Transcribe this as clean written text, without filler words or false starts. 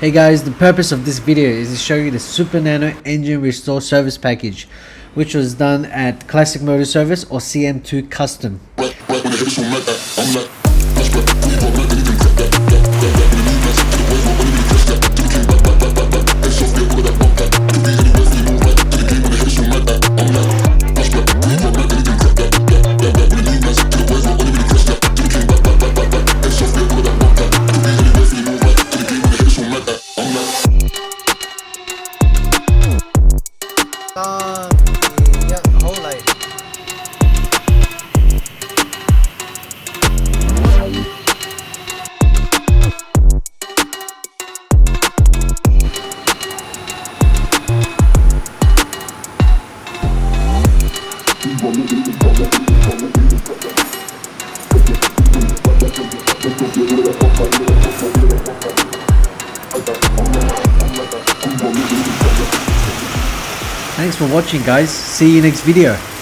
Hey guys, the purpose of this video is to show you the SuperNano engine restore service package, which was done at Classic Motor Service or CM2 Custom. Thanks for watching guys, see you next video.